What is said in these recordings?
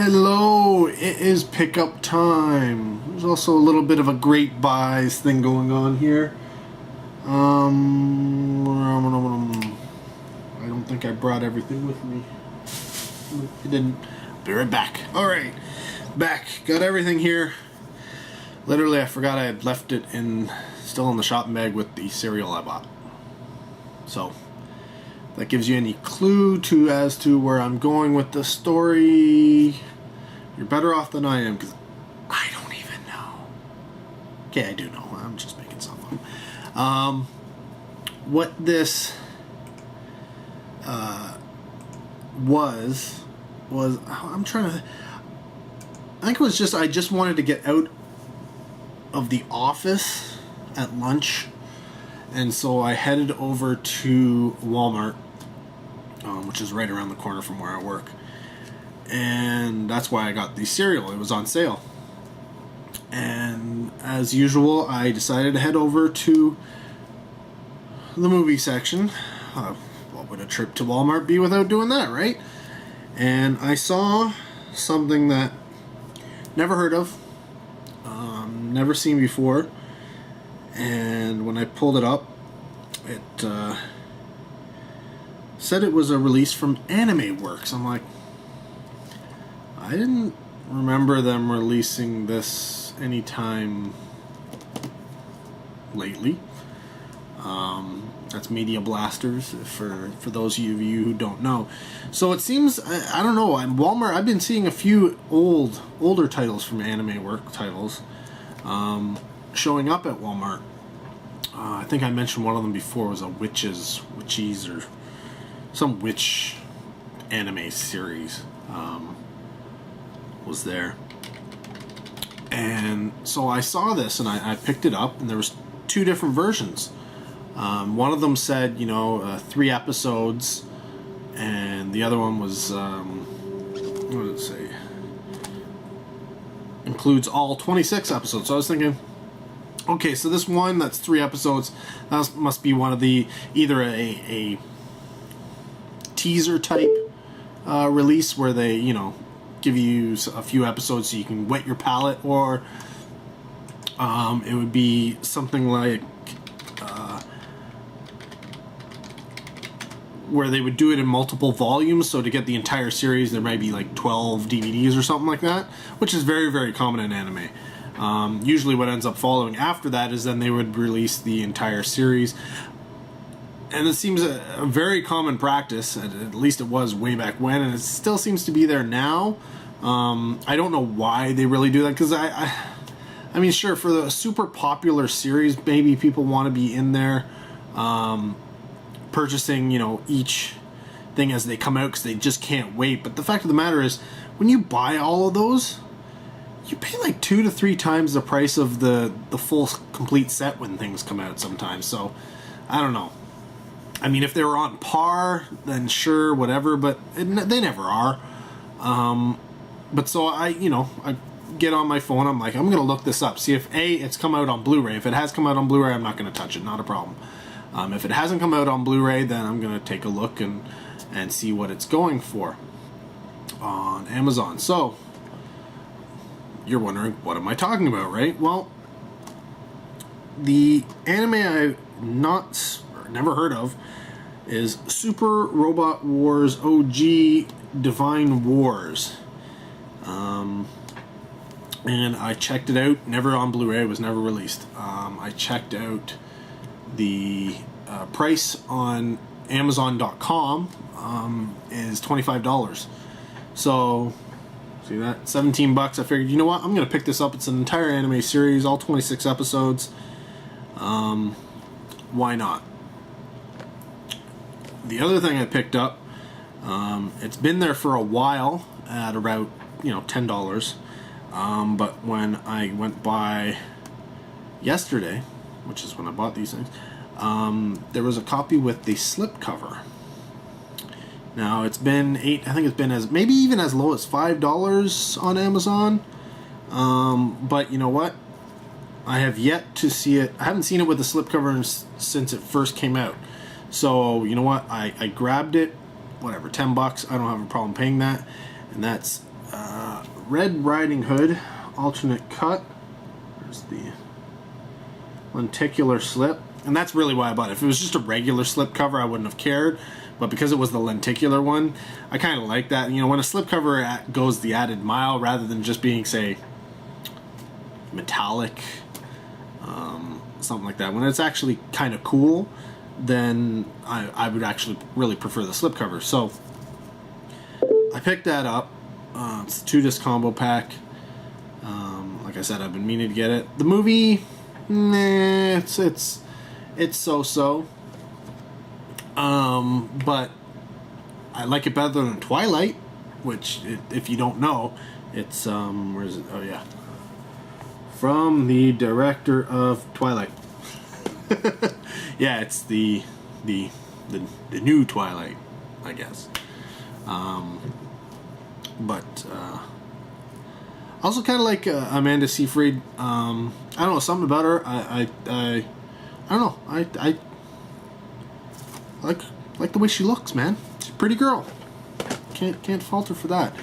Hello, it is pickup time. There's also a little bit of a great buys thing going on here. I don't think I brought everything with me. I didn't. Be right back. Alright, back. Got everything here. Literally, I forgot I had left it still in the shopping bag with the cereal I bought. So, that gives you any clue as to where I'm going with the story. You're better off than I am, because I don't even know. Okay, I do know. I'm just making stuff up. What this was I'm trying to. I think it was just I just wanted to get out of the office at lunch, and so I headed over to Walmart, which is right around the corner from where I work. And that's why I got the cereal. It was on sale. And as usual, I decided to head over to the movie section. What would a trip to Walmart be without doing that, right? And I saw something that never heard of, never seen before. And when I pulled it up, it said it was a release from Anime Works. I'm like, I didn't remember them releasing this anytime lately. That's Media Blasters for those of you who don't know. So it seems, I don't know, in Walmart I've been seeing a few older titles from Anime Work titles showing up at Walmart. I think I mentioned one of them before. It was a Witches or some witch anime series was there. And so I saw this and I picked it up, and there was two different versions. One of them said, 3 episodes, and the other one was, what did it say? Includes all 26 episodes. So I was thinking, okay, so this one that's 3 episodes, that must be one of either a teaser type release where they, give you a few episodes so you can wet your palate, or it would be something like where they would do it in multiple volumes, so to get the entire series there might be like 12 DVDs or something like that, which is very, very common in anime. Usually what ends up following after that is then they would release the entire series. And it seems a very common practice, at least it was way back when, and it still seems to be there now. I don't know why they really do that, because I mean, sure, for the super popular series, maybe people want to be in there purchasing, each thing as they come out because they just can't wait. But the fact of the matter is, when you buy all of those, you pay like 2 to 3 times the price of the full complete set when things come out sometimes. So, I don't know. I mean, if they were on par, then sure, whatever, but they never are. But so I get on my phone, I'm like, I'm going to look this up, see if it's come out on Blu-ray. If it has come out on Blu-ray, I'm not going to touch it, not a problem. If it hasn't come out on Blu-ray, then I'm going to take a look and see what it's going for on Amazon. So, you're wondering, what am I talking about, right? Well, the anime I've never heard of is Super Robot Wars OG Divine Wars. And I checked it out, never on Blu-ray, it was never released. I checked out the price on Amazon.com is $25. So, see that? $17. I figured, you know what? I'm going to pick this up. It's an entire anime series, all 26 episodes. Why not? The other thing I picked up, it's been there for a while at about, $10. But when I went by yesterday, which is when I bought these things, there was a copy with the slipcover. Now it's been maybe even as low as $5 on Amazon. But you know what? I have yet to see it. I haven't seen it with the slipcover since it first came out. So you know what? I grabbed it, whatever, $10. I don't have a problem paying that, and that's Red Riding Hood alternate cut. There's the lenticular slip, and that's really why I bought it. If it was just a regular slip cover, I wouldn't have cared, but because it was the lenticular one, I kind of like that. You know, when a slip cover goes the added mile rather than just being, say, metallic, something like that, when it's actually kind of cool, then I would actually really prefer the slip cover. So I picked that up. It's a 2-disc combo pack. Like I said, I've been meaning to get it. The movie, nah, it's so-so. But I like it better than Twilight, which, if you don't know, it's where is it? Oh yeah, from the director of Twilight. Yeah, it's the new Twilight, I guess. But I also kind of like Amanda Seyfried. I don't know, something about her. I don't know. I like the way she looks, man. She's a pretty girl. Can't fault her for that.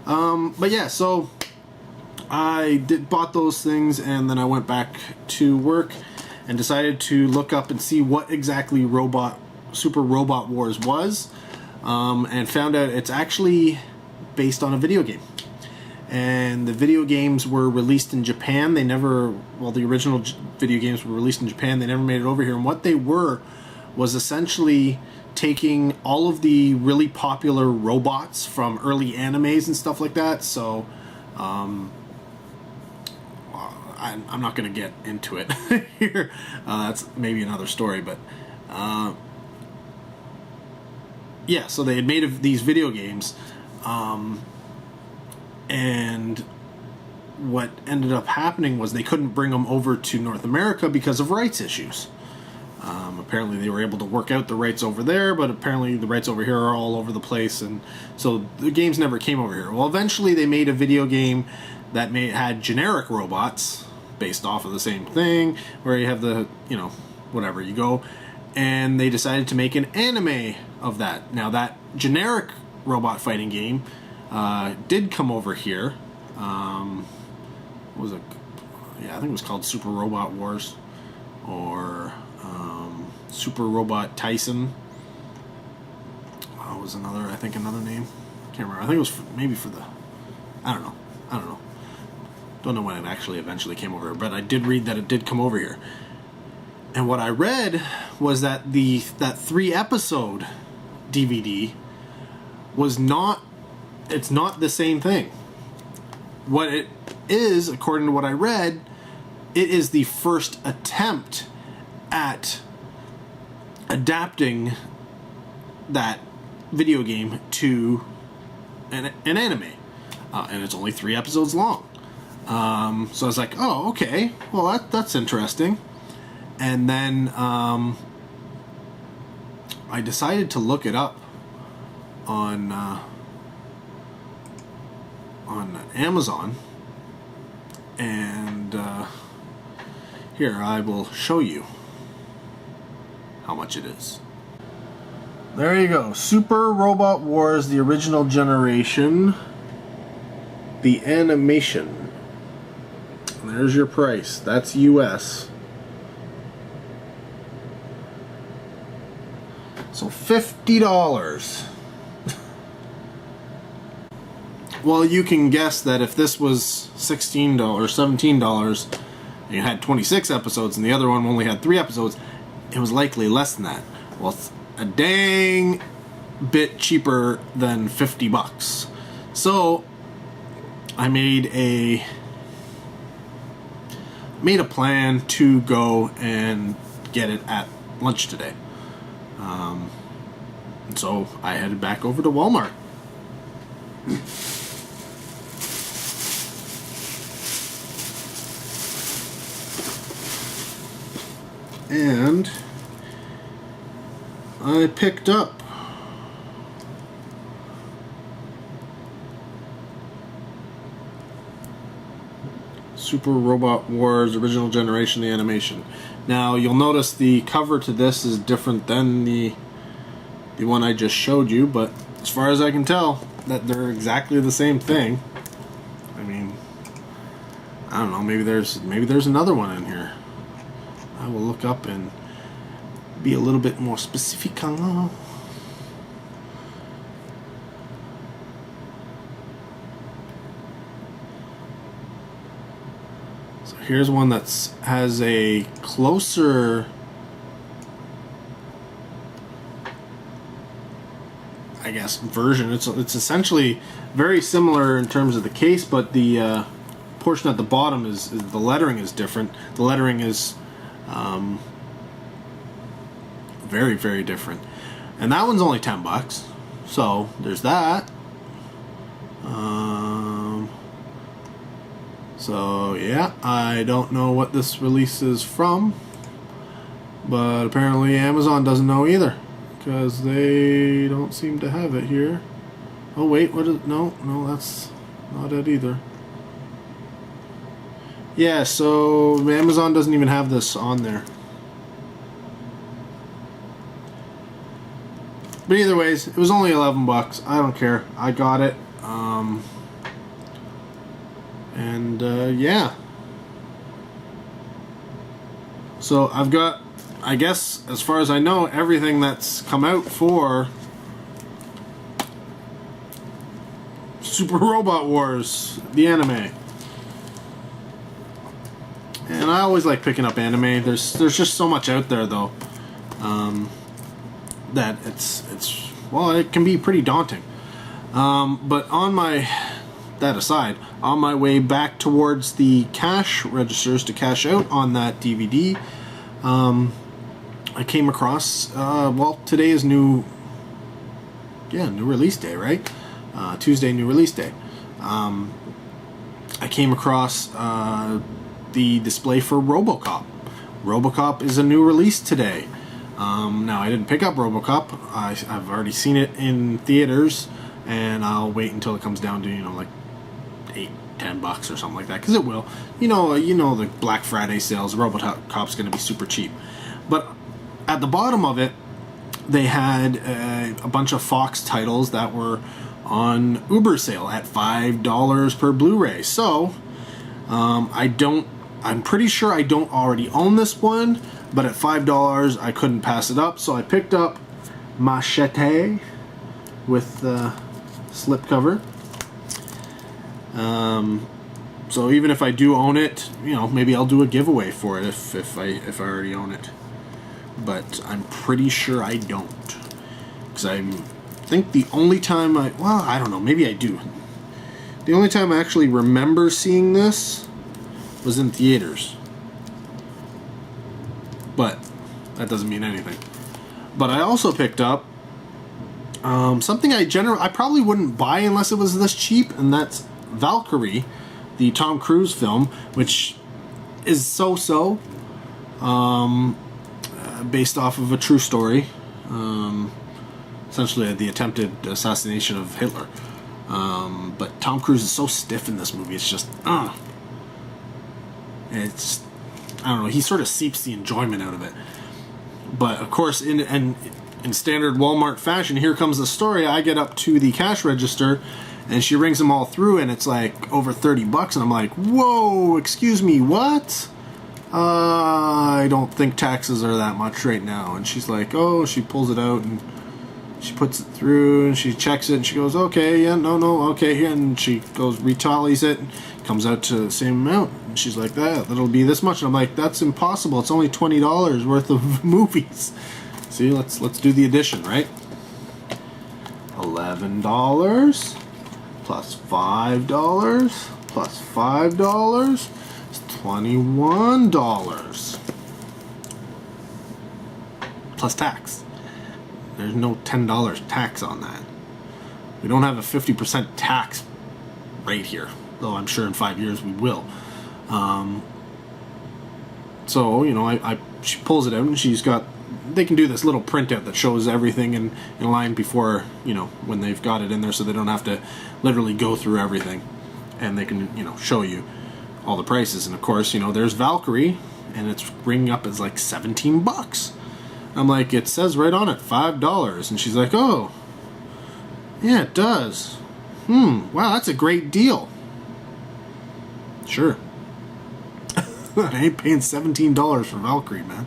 But yeah, so I bought those things, and then I went back to work and decided to look up and see what exactly Super Robot Wars was, and found out it's actually based on a video game. And the video games were released in Japan. They never, well, the original video games were released in Japan. They never made it over here. And what they were was essentially taking all of the really popular robots from early animes and stuff like that. So I'm not going to get into it here. That's maybe another story. But yeah, so they had made these video games. And what ended up happening was they couldn't bring them over to North America because of rights issues. Apparently they were able to work out the rights over there, but apparently the rights over here are all over the place, and so the games never came over here. Well, eventually they made a video game that had generic robots based off of the same thing, where you have the, you know, whatever you go, and they decided to make an anime of that. Now that generic robot fighting game did come over here. What was it? Yeah, I think it was called Super Robot Wars, or Super Robot Tyson. What was another name? Can't remember. I think it was maybe for the, I don't know. Don't know when it actually eventually came over here, but I did read that it did come over here. And what I read was that that 3-episode DVD was not, it's not the same thing. What it is, according to what I read, it is the first attempt at adapting that video game to an anime. And it's only 3 episodes long. So I was like, oh, okay. Well, that's interesting. And then I decided to look it up on Amazon, and here I will show you how much it is. There you go, Super Robot Wars, the original generation, the animation. There's your price. That's US. So $50. Well, you can guess that if this was $16 or $17 and you had 26 episodes and the other one only had 3 episodes, it was likely less than that. Well, it's a dang bit cheaper than $50. So I made a plan to go and get it at lunch today. So I headed back over to Walmart. And I picked up Super Robot Wars Original Generation, the animation. Now you'll notice the cover to this is different than the one I just showed you, but as far as I can tell, that they're exactly the same thing. I mean, I don't know. Maybe there's another one in here. I will look up and be a little bit more specific. So here's one that has a closer, I guess, version. It's essentially very similar in terms of the case, but the portion at the bottom is the lettering is different. The lettering is very, very different, and that one's only $10. So there's that. So yeah, I don't know what this release is from, but apparently Amazon doesn't know either, because they don't seem to have it here. Oh wait, what is, no, that's not it either. Yeah, so Amazon doesn't even have this on there. But either ways, it was only $11. I don't care. I got it. Yeah. So I've got, I guess, as far as I know, everything that's come out for Super Robot Wars, the anime. And I always like picking up anime. There's just so much out there, though, that it's well, it can be pretty daunting. But that aside, on my way back towards the cash registers to cash out on that DVD, I came across, well, today is new release day, right? Tuesday, new release day. I came across the display for RoboCop. RoboCop is a new release today. Now, I didn't pick up RoboCop. I've already seen it in theaters, and I'll wait until it comes down to, like $8-10 or something like that, because it will. You know the Black Friday sales, RoboCop's going to be super cheap. But at the bottom of it, they had a bunch of Fox titles that were on Uber sale at $5 per Blu-ray. So, I'm pretty sure I don't already own this one, but at $5 I couldn't pass it up, so I picked up Machete with the slipcover. So even if I do own it, maybe I'll do a giveaway for it if I already own it. But I'm pretty sure I don't, because I think the only time I don't know, maybe I do. The only time I actually remember seeing this was in theaters. But that doesn't mean anything. But I also picked up something I probably wouldn't buy unless it was this cheap, and that's Valkyrie, the Tom Cruise film, which is so-so, based off of a true story, essentially the attempted assassination of Hitler. But Tom Cruise is so stiff in this movie, it's just, it's, I don't know, he sort of seeps the enjoyment out of it. But of course, in standard Walmart fashion, here comes the story. I get up to the cash register, and she rings them all through, and it's like over $30, and I'm like, whoa, excuse me, what? I don't think taxes are that much right now. And she's like, oh, she pulls it out, and she puts it through, and she checks it, and she goes, okay, yeah, no, okay, here, and she goes, retallies it, and comes out to the same amount, and she's like, that'll be this much, and I'm like, that's impossible, it's only $20 worth of movies. See, let's do the addition, right? $11 plus $5 plus $5 is $21 plus tax. There's no $10 tax on that. We don't have a 50% tax rate here, though I'm sure in 5 years we will. So, she pulls it out, and they can do this little printout that shows everything in line before, when they've got it in there, so they don't have to literally go through everything. And they can, show you all the prices. And of course, there's Valkyrie, and it's ringing up as like $17. I'm like, it says right on it, $5. And she's like, oh, yeah, it does. wow, that's a great deal. Sure. I ain't paying $17 for Valkyrie, man.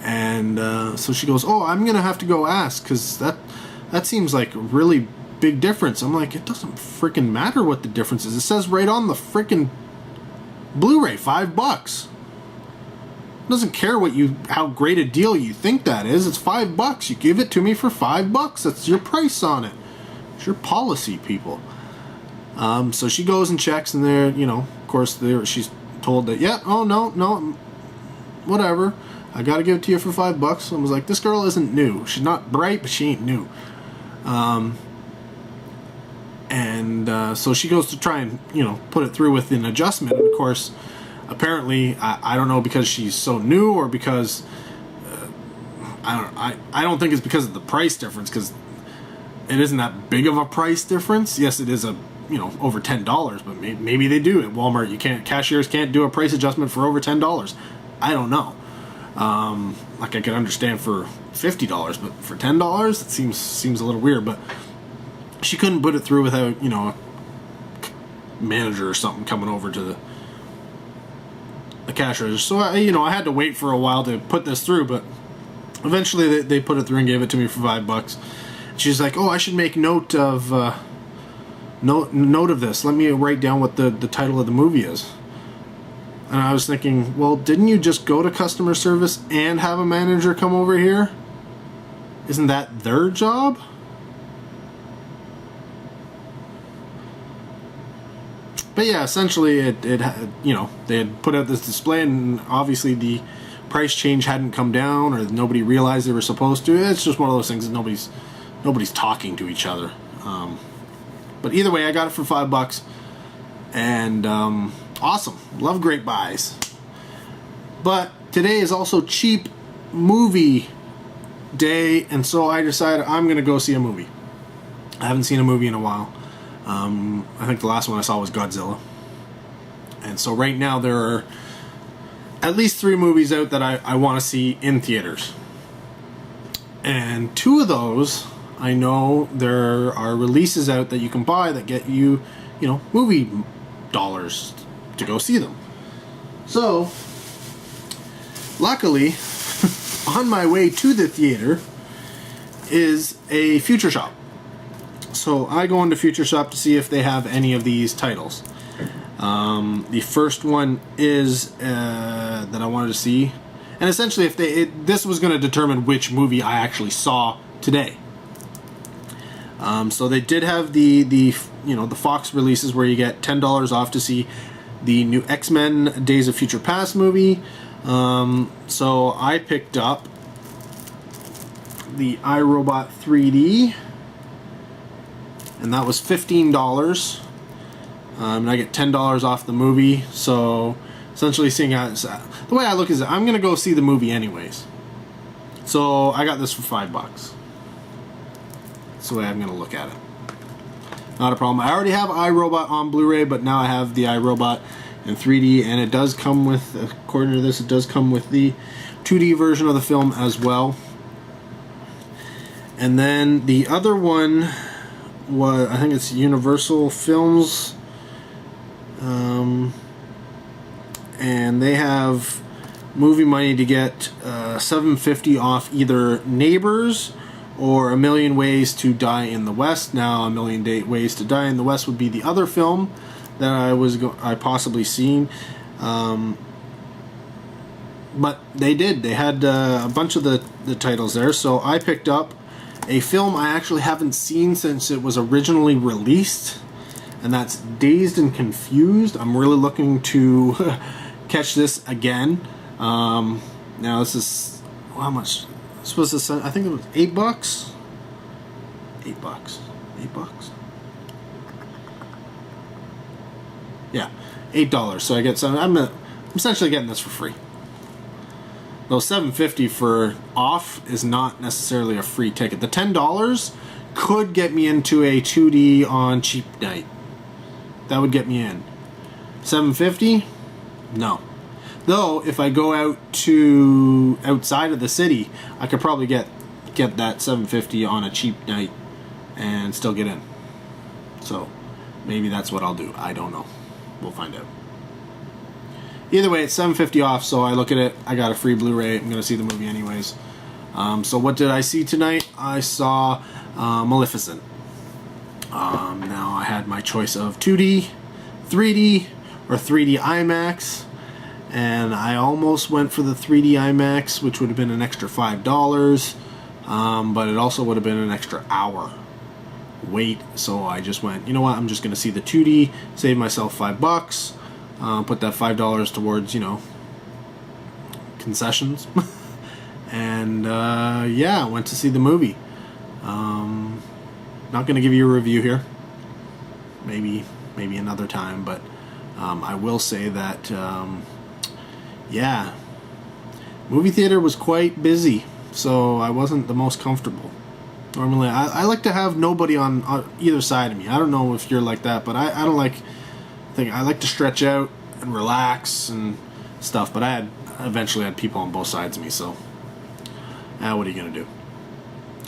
And so she goes, oh, I'm going to have to go ask, because that seems like a really big difference. I'm like, it doesn't freaking matter what the difference is. It says right on the freaking Blu-ray, $5. Doesn't care how great a deal you think that is. It's $5. You give it to me for $5. That's your price on it. It's your policy, people. So she goes and checks, and there, of course, she's told that, yeah, oh no, whatever. I gotta give it to you for $5. I was like, this girl isn't new. She's not bright, but she ain't new. So she goes to try and put it through with an adjustment, and of course, apparently, I don't know, because she's so new, or because I don't think it's because of the price difference, because it isn't that big of a price difference. Yes, it is over $10, but maybe they do at Walmart. Cashiers can't do a price adjustment for over $10. I don't know. Like, I could understand for $50, but for $10, it seems a little weird. But she couldn't put it through without a manager or something coming over to the cash register. So I had to wait for a while to put this through, but eventually they put it through and gave it to me for $5. She's like, oh, I should make note of this. Let me write down what the title of the movie is. And I was thinking, well, didn't you just go to customer service and have a manager come over here? Isn't that their job? But yeah, essentially they had put out this display, and obviously the price change hadn't come down, or nobody realized they were supposed to. It's just one of those things that nobody's talking to each other. But either way, I got it for $5, and awesome. Love great buys. But today is also cheap movie day, and so I decided I'm going to go see a movie. I haven't seen a movie in a while. I think the last one I saw was Godzilla. And so right now there are at least 3 movies out that I want to see in theaters. And 2 of those, I know there are releases out that you can buy that get you, movie dollars to go see them. So, luckily, on my way to the theater is a Future Shop. So I go into Future Shop to see if they have any of these titles. The first one is that I wanted to see, and essentially, this was going to determine which movie I actually saw today. So they did have the Fox releases where you get $10 off to see the new X-Men Days of Future Past movie. So I picked up the iRobot 3D. And that was $15, and I get $10 off the movie. So essentially, the way I look is I'm gonna go see the movie anyways. So I got this for $5. That's the way I'm gonna look at it. Not a problem. I already have iRobot on Blu-ray, but now I have the iRobot in 3D, and it does come with, according to this, it does come with the 2D version of the film as well. And then the other one, I think it's Universal Films, and they have movie money to get $7.50 off either Neighbors or A Million Ways to Die in the West. Now, A Million Ways to Die in the West would be the other film that I possibly seen, but they had a bunch of the titles there. So I picked up a film I actually haven't seen since it was originally released, and that's Dazed and Confused. I'm really looking to catch this again. Now this is, how much? This was, I think it was $8? $8? Yeah, $8. So I get some. I'm essentially getting this for free. Though $7.50 for off is not necessarily a free ticket. The $10 could get me into a 2D on cheap night. That would get me in. $7.50? No. Though if I go outside of the city, I could probably get that $7.50 on a cheap night and still get in. So maybe that's what I'll do. I don't know. We'll find out. Either way, it's $7.50 off, so I look at it. I got a free Blu-ray. I'm going to see the movie anyways. So what did I see tonight? I saw Maleficent. Now I had my choice of 2D, 3D, or 3D IMAX. And I almost went for the 3D IMAX, which would have been an extra $5. But it also would have been an extra hour wait. So I just went, you know what, I'm just going to see the 2D, save myself $5. Put that $5 towards, you know, concessions. And yeah, I went to see the movie. Not going to give you a review here. Maybe another time, but I will say that yeah, movie theater was quite busy, so I wasn't the most comfortable. Normally, I like to have nobody on either side of me. I don't know if you're like that, but I don't like. I like to stretch out and relax and stuff. But I eventually had people on both sides of me, so what are you gonna do?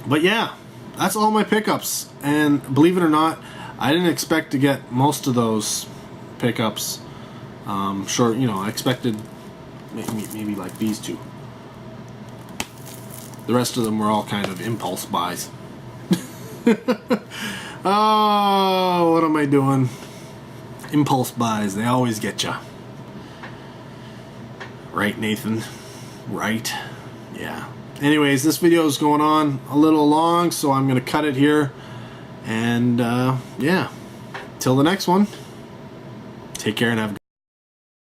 But yeah, that's all my pickups. And believe it or not, I didn't expect to get most of those pickups. Sure, you know, I expected maybe like these two. The rest of them were all kind of impulse buys. Oh, what am I doing? Impulse buys, they always get you. Right, Nathan? Right? Yeah. Anyways, this video is going on a little long, so I'm going to cut it here. And, yeah. Till the next one. Take care and have a good